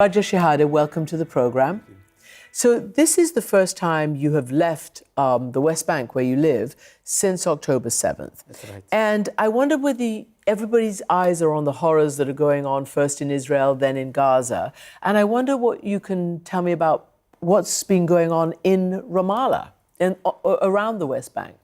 Raja Shehadeh, welcome to the program. So this is the first time you have left the West Bank where you live since October 7th. That's right. And I wonder whether everybody's eyes are on the horrors that are going on first in Israel, then in Gaza. And I wonder what you can tell me about what's been going on in Ramallah and around the West Bank.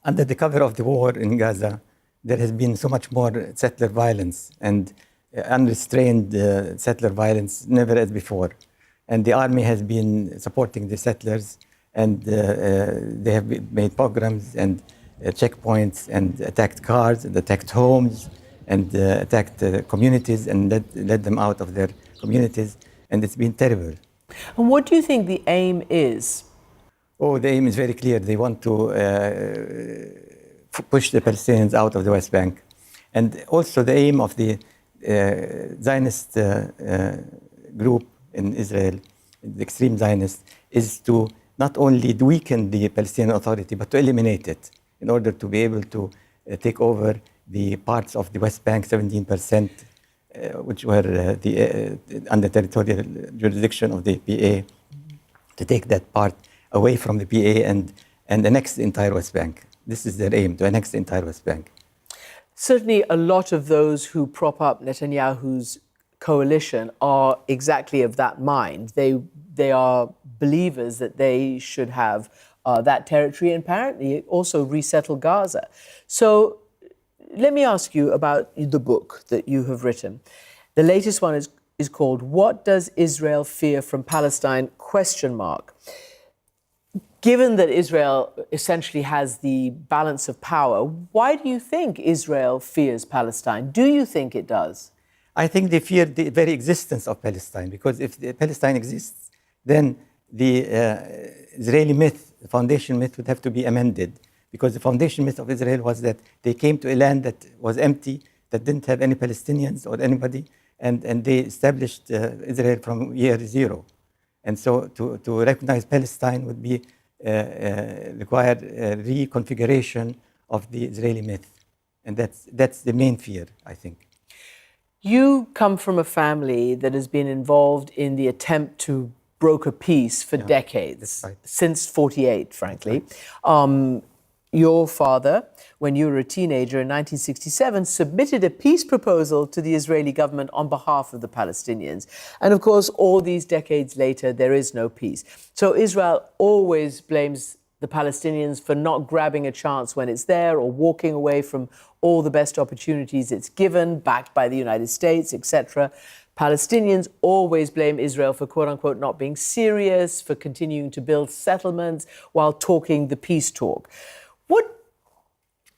Under the cover of the war in Gaza, there has been so much more settler violence and unrestrained settler violence, never as before. And the army has been supporting the settlers, and they have made pogroms and checkpoints and attacked cars and attacked homes and attacked communities and led them out of their communities. And it's been terrible. And what do you think the aim is? Oh, the aim is very clear. They want to push the Palestinians out of the West Bank. And also the aim of the Zionist group in Israel, the extreme Zionists, is to not only weaken the Palestinian Authority, but to eliminate it in order to be able to take over the parts of the West Bank, 17%, which were under territorial jurisdiction of the PA, to take that part away from the PA and annex the entire West Bank. This is their aim, to annex the entire West Bank. Certainly, a lot of those who prop up Netanyahu's coalition are exactly of that mind. They are believers that they should have that territory and apparently also resettle Gaza. So let me ask you about the book that you have written. The latest one is called "What Does Israel Fear from Palestine?" ? Given that Israel essentially has the balance of power, why do you think Israel fears Palestine? Do you think it does? I think they fear the very existence of Palestine, because if Palestine exists, then the Israeli myth, the foundation myth, would have to be amended, because the foundation myth of Israel was that they came to a land that was empty, that didn't have any Palestinians or anybody, and they established Israel from year zero. And so to recognize Palestine would be require reconfiguration of the Israeli myth. And that's the main fear, I think. You come from a family that has been involved in the attempt to broker peace for decades, right. Since 48, frankly. Right. Your father, when you were a teenager in 1967, submitted a peace proposal to the Israeli government on behalf of the Palestinians. And of course, all these decades later, there is no peace. So Israel always blames the Palestinians for not grabbing a chance when it's there or walking away from all the best opportunities it's given, backed by the United States, etc. Palestinians always blame Israel for, quote unquote, not being serious, for continuing to build settlements while talking the peace talk.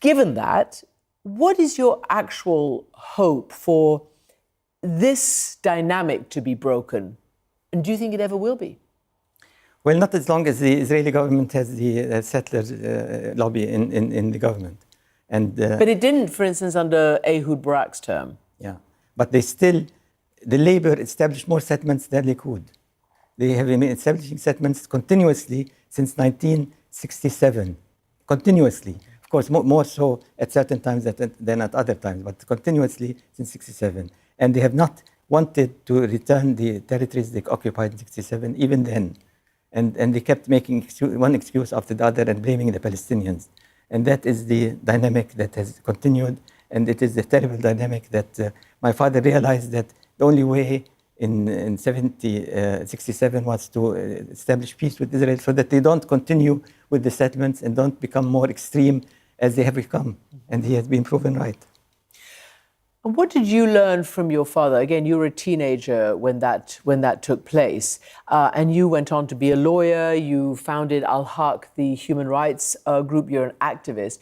Given that, what is your actual hope for this dynamic to be broken? And do you think it ever will be? Well, not as long as the Israeli government has the settlers lobby in the government. But it didn't, for instance, under Ehud Barak's term. Yeah, but the Labour established more settlements than they could. They have been establishing settlements continuously since 1967, continuously. Of course, more so at certain times than at other times, but continuously since 67. And they have not wanted to return the territories they occupied in 67, even then. And they kept making one excuse after the other and blaming the Palestinians. And that is the dynamic that has continued. And it is the terrible dynamic that my father realized that the only way in 67 was to establish peace with Israel so that they don't continue with the settlements and don't become more extreme as they have become. And he has been proven right. And what did you learn from your father? Again, you were a teenager when that took place, and you went on to be a lawyer. You founded Al-Haq, the human rights group. You're an activist.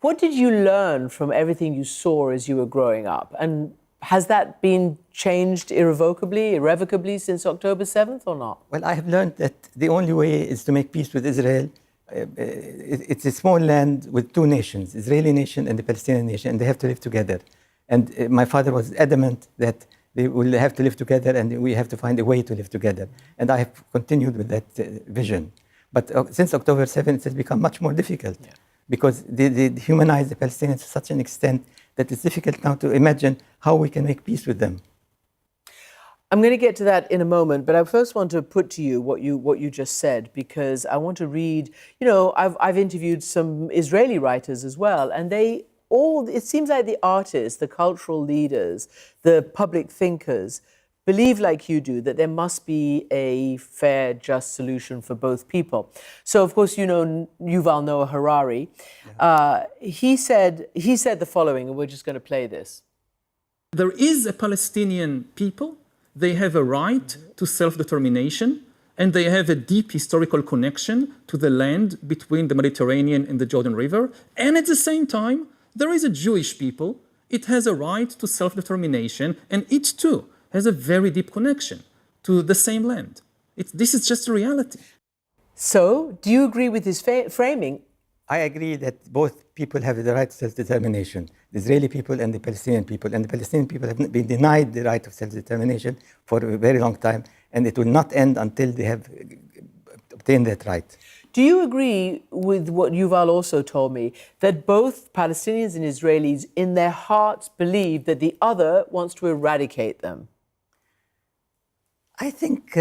What did you learn from everything you saw as you were growing up? And has that been changed irrevocably since October 7th or not? Well, I have learned that the only way is to make peace with Israel. It's a small land with two nations, Israeli nation and the Palestinian nation, and they have to live together. And my father was adamant that they will have to live together and we have to find a way to live together. And I have continued with that vision. But since October 7th, it has become much more difficult because they humanize the Palestinians to such an extent that it's difficult now to imagine how we can make peace with them. I'm going to get to that in a moment, but I first want to put to you what you just said, because I want to read. You know, I've interviewed some Israeli writers as well, and they all. It seems like the artists, the cultural leaders, the public thinkers believe, like you do, that there must be a fair, just solution for both people. So, of course, you know Yuval Noah Harari. He said the following, and we're just going to play this. There is a Palestinian people. They have a right to self-determination, and they have a deep historical connection to the land between the Mediterranean and the Jordan River. And at the same time, there is a Jewish people. It has a right to self-determination, and it too has a very deep connection to the same land. This is just a reality. So, do you agree with his framing? I agree that both people have the right to self-determination, the Israeli people and the Palestinian people. And the Palestinian people have been denied the right of self-determination for a very long time, and it will not end until they have obtained that right. Do you agree with what Yuval also told me, that both Palestinians and Israelis in their hearts believe that the other wants to eradicate them? I think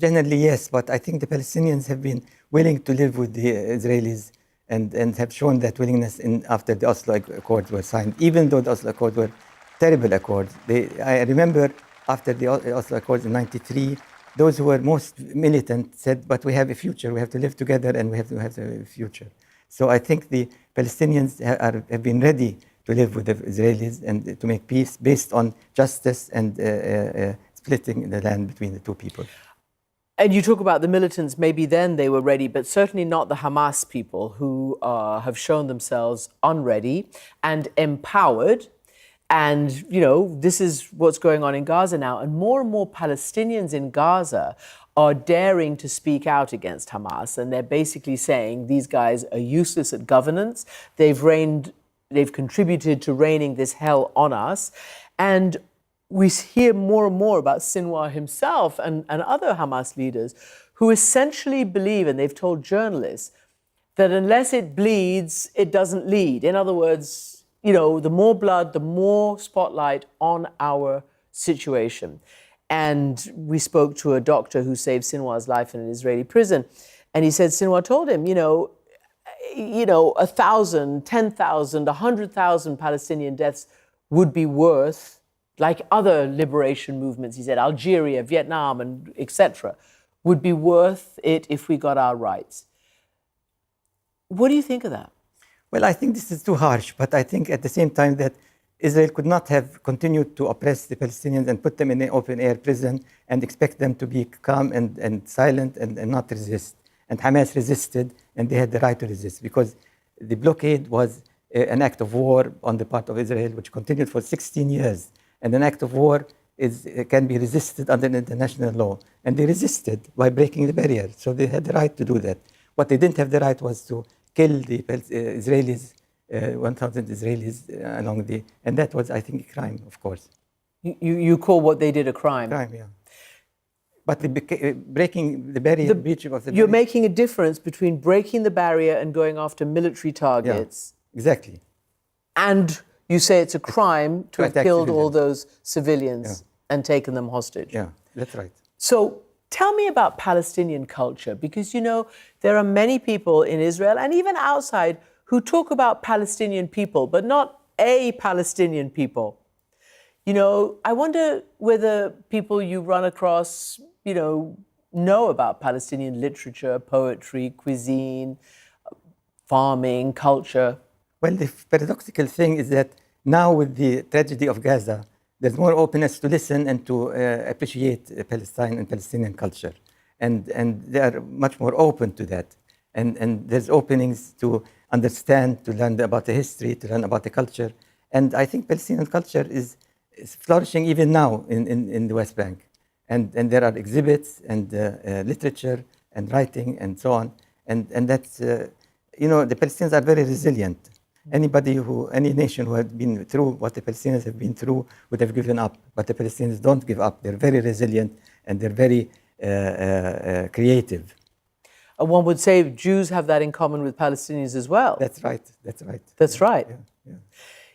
generally yes, but I think the Palestinians have been willing to live with the Israelis and have shown that willingness after the Oslo Accords were signed, even though the Oslo Accords were terrible accords. I remember after the Oslo Accords in '93, those who were most militant said, but we have a future, we have to live together and we have to have a future. So I think the Palestinians have been ready to live with the Israelis and to make peace based on justice and splitting the land between the two people. And you talk about the militants, maybe then they were ready, but certainly not the Hamas people who have shown themselves unready and empowered. And, you know, this is what's going on in Gaza now. And more Palestinians in Gaza are daring to speak out against Hamas. And they're basically saying these guys are useless at governance. They've contributed to raining this hell on us. And we hear more and more about Sinwar himself and other Hamas leaders who essentially believe, and they've told journalists, that unless it bleeds, it doesn't lead. In other words, you know, the more blood, the more spotlight on our situation. And we spoke to a doctor who saved Sinwar's life in an Israeli prison. And he said Sinwar told him, you know, 1,000, 10,000, 100,000 Palestinian deaths would be worth, like other liberation movements, he said, Algeria, Vietnam, and etc., would be worth it if we got our rights. What do you think of that? Well, I think this is too harsh, but I think at the same time that Israel could not have continued to oppress the Palestinians and put them in an open-air prison and expect them to be calm and silent and not resist. And Hamas resisted, and they had the right to resist, because the blockade was an act of war on the part of Israel, which continued for 16 years. And an act of war can be resisted under international law. And they resisted by breaking the barrier. So they had the right to do that. What they didn't have the right was to kill the Israelis, 1,000 Israelis along the... And that was, I think, a crime, of course. You call what they did a crime? Crime, yeah. But breaking the barrier, the breach of the barrier... You're making a difference between breaking the barrier and going after military targets. Yeah, exactly. And you say it's a crime to have killed all those civilians and taken them hostage. Yeah, that's right. So tell me about Palestinian culture, because, you know, there are many people in Israel and even outside who talk about Palestinian people, but not a Palestinian people. You know, I wonder whether people you run across, you know about Palestinian literature, poetry, cuisine, farming, culture. Well, the paradoxical thing is that now with the tragedy of Gaza, there's more openness to listen and to appreciate Palestine and Palestinian culture. And they are much more open to that. And there's openings to understand, to learn about the history, to learn about the culture. And I think Palestinian culture is flourishing even now in the West Bank. And there are exhibits and literature and writing and so on. And that's, you know, the Palestinians are very resilient. Any nation who had been through what the Palestinians have been through would have given up. But the Palestinians don't give up. They're very resilient and they're very creative. One would say Jews have that in common with Palestinians as well. That's right. That's right. That's right. Yeah.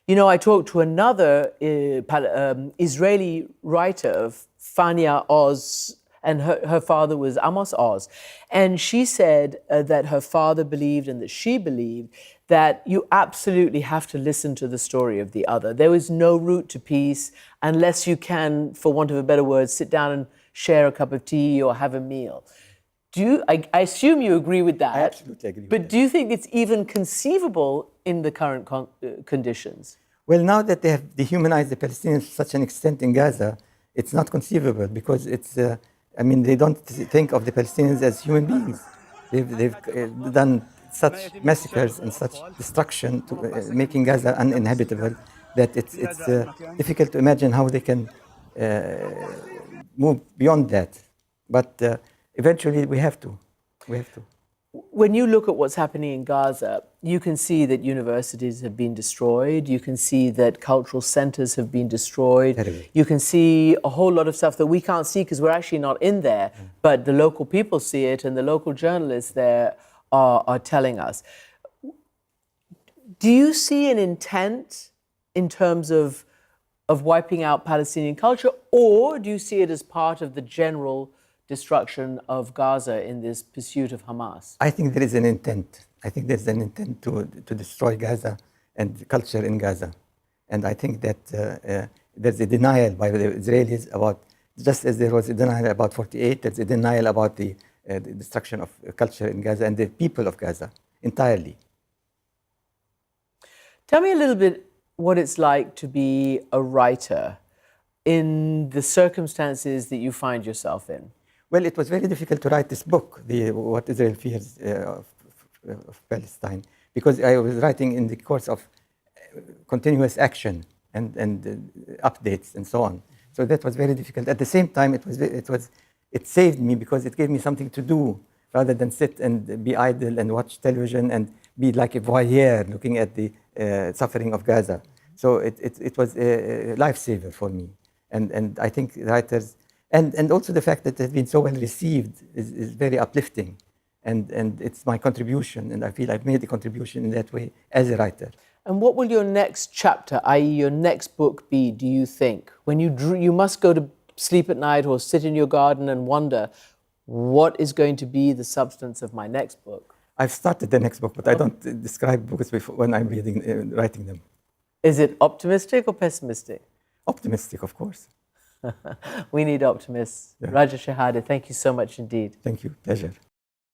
You know, I talked to another Israeli writer of Fania Oz, and her father was Amos Oz. And she said that her father believed and that she believed that you absolutely have to listen to the story of the other. There is no route to peace unless you can, for want of a better word, sit down and share a cup of tea or have a meal. I assume you agree with that. I absolutely agree with But that. do you think it's even conceivable in the current conditions? Well, now that they have dehumanized the Palestinians to such an extent in Gaza, it's not conceivable because they don't think of the Palestinians as human beings. They've done such massacres and such destruction to making Gaza uninhabitable that it's difficult to imagine how they can move beyond that. But eventually we have to. When you look at what's happening in Gaza, you can see that universities have been destroyed. You can see that cultural centers have been destroyed. Terrible. You can see a whole lot of stuff that we can't see because we're actually not in there, but the local people see it and the local journalists there are telling us. Do you see an intent in terms of wiping out Palestinian culture, or do you see it as part of the general destruction of Gaza in this pursuit of Hamas? I think there is an intent. I think there's an intent to destroy Gaza and the culture in Gaza. And I think that there's a denial by the Israelis about, just as there was a denial about 48, there's a denial about the destruction of culture in Gaza and the people of Gaza entirely. Tell me a little bit what it's like to be a writer in the circumstances that you find yourself in. Well, it was very difficult to write this book, What Israel Fears of Palestine, because I was writing in the course of continuous action and updates and so on. So that was very difficult. At the same time, it saved me because it gave me something to do rather than sit and be idle and watch television and be like a voyeur looking at the suffering of Gaza. So it was a lifesaver for me. And I think writers, and also the fact that it has been so well received is very uplifting. And it's my contribution, and I feel I've made a contribution in that way as a writer. And what will your next chapter, i.e. your next book be, do you think? When you must go to sleep at night or sit in your garden and wonder, what is going to be the substance of my next book? I've started the next book, but I don't describe books before when I'm writing them. Is it optimistic or pessimistic? Optimistic, of course. We need optimists. Yeah. Raja Shehadeh, thank you so much indeed. Thank you. Pleasure.